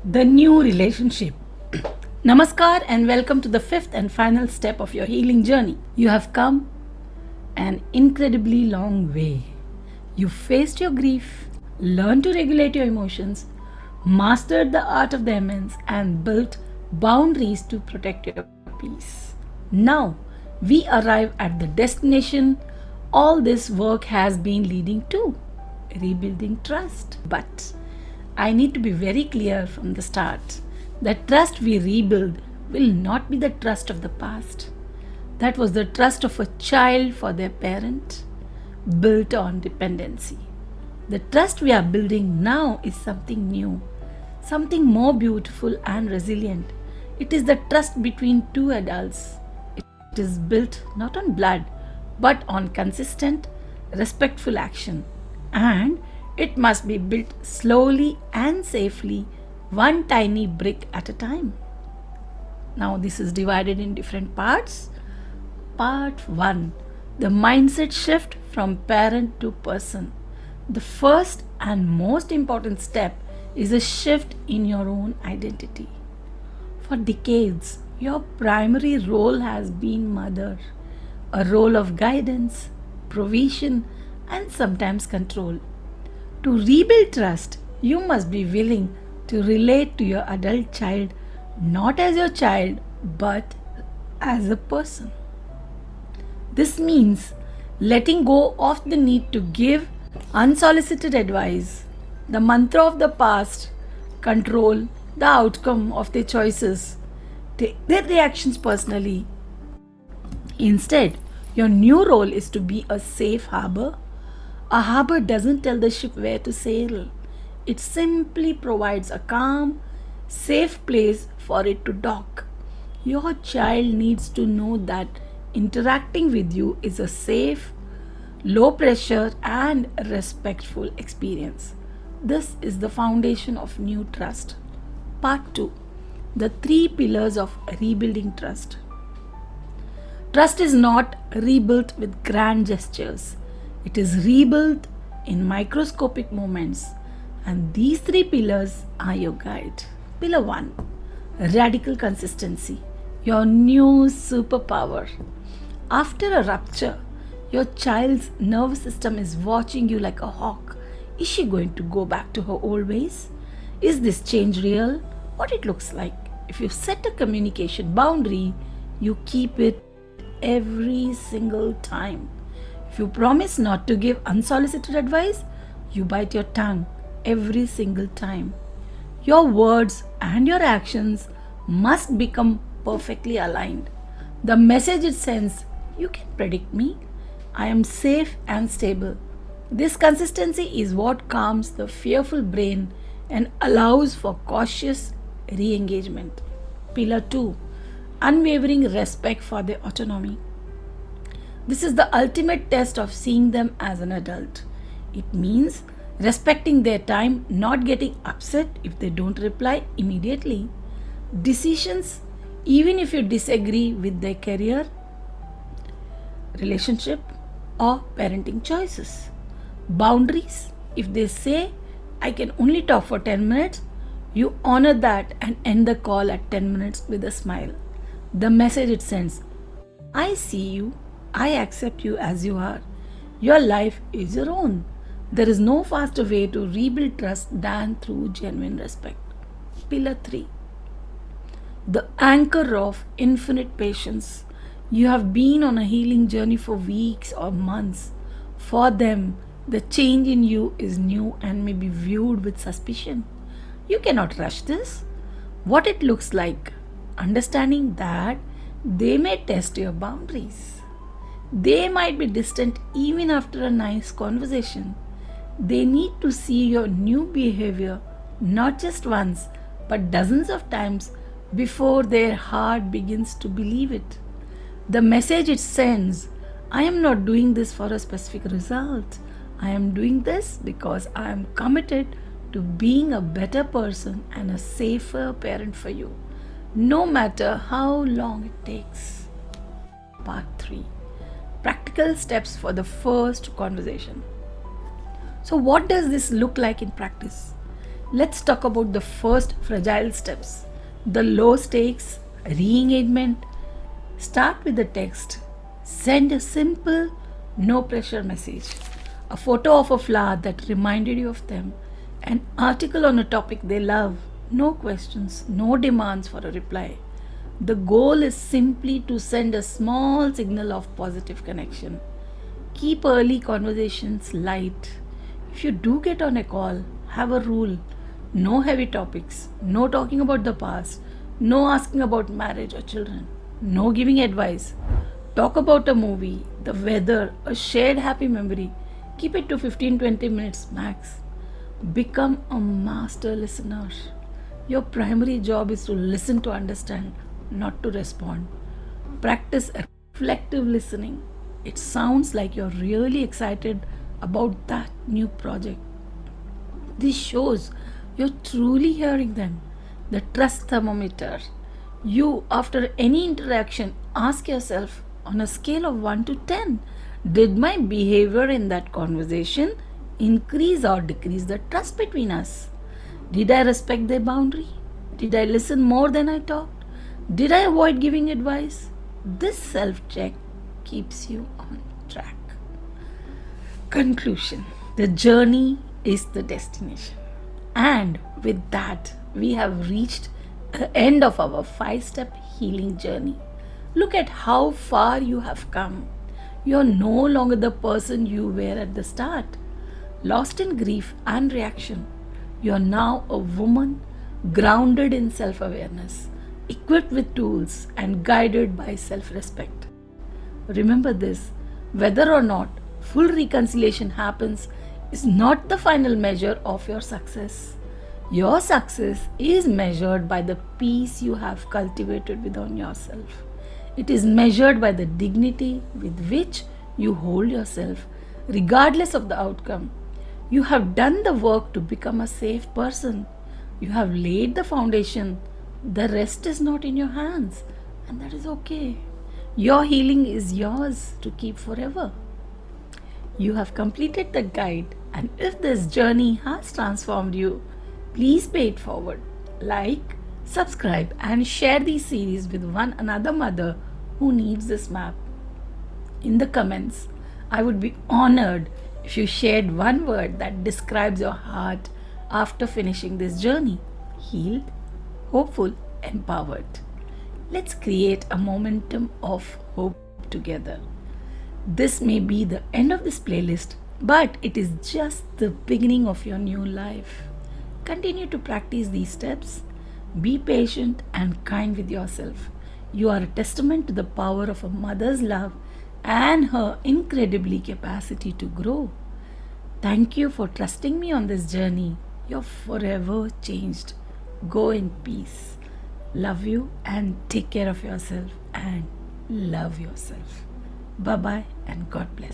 The new relationship. Namaskar and welcome to the fifth and final step of your healing journey. You have come an incredibly long way. You faced your grief, learned to regulate your emotions, mastered the art of the amends, and built boundaries to protect your peace. Now, we arrive at the destination all this work has been leading to rebuilding trust. But I need to be very clear from the start. The trust we rebuild will not be the trust of the past. That was the trust of a child for their parent, built on dependency. The trust we are building now is something new, something more beautiful and resilient. It is the trust between two adults. It is built not on blood, but on consistent, respectful action. And it must be built slowly and safely, one tiny brick at a time. Now, this is divided in different parts. Part 1, the mindset shift from parent to person. The first and most important step is a shift in your own identity. For decades, your primary role has been mother, a role of guidance, provision, and sometimes control. To rebuild trust, you must be willing to relate to your adult child not as your child but as a person. This means letting go of the need to give unsolicited advice, the mantra of the past, control the outcome of their choices, take their reactions personally. Instead, your new role is to be a safe harbor. A harbor doesn't tell the ship where to sail, it simply provides a calm, safe place for it to dock. Your child needs to know that interacting with you is a safe, low pressure, and respectful experience. This is the foundation of new trust. Part 2, the 3 pillars of rebuilding trust. Trust is not rebuilt with grand gestures, it is rebuilt in microscopic moments, and these 3 pillars are your guide. Pillar 1, radical consistency, your new superpower. After a rupture, your child's nervous system is watching you like a hawk. Is she going to go back to her old ways? Is this change real? What it looks like? If you set a communication boundary, you keep it every single time. If you promise not to give unsolicited advice, you bite your tongue every single time. Your words and your actions must become perfectly aligned. The message it sends, you can predict me. I am safe and stable. This consistency is what calms the fearful brain and allows for cautious re engagement. Pillar 2, unwavering respect for their autonomy. This is the ultimate test of seeing them as an adult. It means respecting their time, not getting upset if they don't reply immediately. Decisions, even if you disagree with their career, relationship, or parenting choices. Boundaries, if they say, I can only talk for 10 minutes, you honor that and end the call at 10 minutes with a smile. The message it sends, I see you, I accept you as you are. Your life is your own. There is no faster way to rebuild trust than through genuine respect. Pillar 3, the anchor of infinite patience. You have been on a healing journey for weeks or months. For them, the change in you is new and may be viewed with suspicion. You cannot rush this. What it looks like, understanding that they may test your boundaries. They might be distant even after a nice conversation. They need to see your new behavior not just once but dozens of times before their heart begins to believe it. The message it sends, I am not doing this for a specific result. I am doing this because I am committed to being a better person and a safer parent for you, no matter how long it takes. Part 3, practical steps for the first conversation. So, what does this look like in practice? Let's talk about the first fragile steps, the low stakes re engagement. Start with the text. Send a simple, no pressure message. A photo of a flower that reminded you of them. An article on a topic they love. No questions, no demands for a reply. The goal is simply to send a small signal of positive connection. Keep early conversations light. If you do get on a call, have a rule: no heavy topics, no talking about the past, no asking about marriage or children, no giving advice. Talk about a movie, the weather, a shared happy memory. Keep it to 15-20 minutes max. Become a master listener. Your primary job is to listen to understand, not to respond. Practice reflective listening. It sounds like you're really excited about that new project. This shows you're truly hearing them. The trust thermometer. You, after any interaction, ask yourself on a scale of 1 to 10, did my behavior in that conversation increase or decrease the trust between us? Did I respect their boundary? Did I listen more than I talked? Did I avoid giving advice? This self check keeps you on track. Conclusion: the journey is the destination. And with that, we have reached the end of our 5 step healing journey. Look at how far you have come. You are no longer the person you were at the start, lost in grief and reaction. You are now a woman grounded in self awareness, equipped with tools, and guided by self respect. Remember this: whether or not full reconciliation happens is not the final measure of your success. Your success is measured by the peace you have cultivated within yourself. It is measured by the dignity with which you hold yourself, regardless of the outcome. You have done the work to become a safe person. You have laid the foundation. The rest is not in your hands, and that is okay. Your healing is yours to keep forever. You have completed the guide, and if this journey has transformed you, please pay it forward. Like, subscribe, and share these series with one another mother who needs this map. In the comments, I would be honored if you shared one word that describes your heart after finishing this journey: healed, hopeful, empowered. Let's create a momentum of hope together. This may be the end of this playlist, but it is just the beginning of your new life. Continue to practice these steps. Be patient and kind with yourself. You are a testament to the power of a mother's love and her incredibly capacity to grow. Thank you for trusting me on this journey. You're forever changed. Go in peace. Love you and take care of yourself and love yourself. Bye bye and God bless.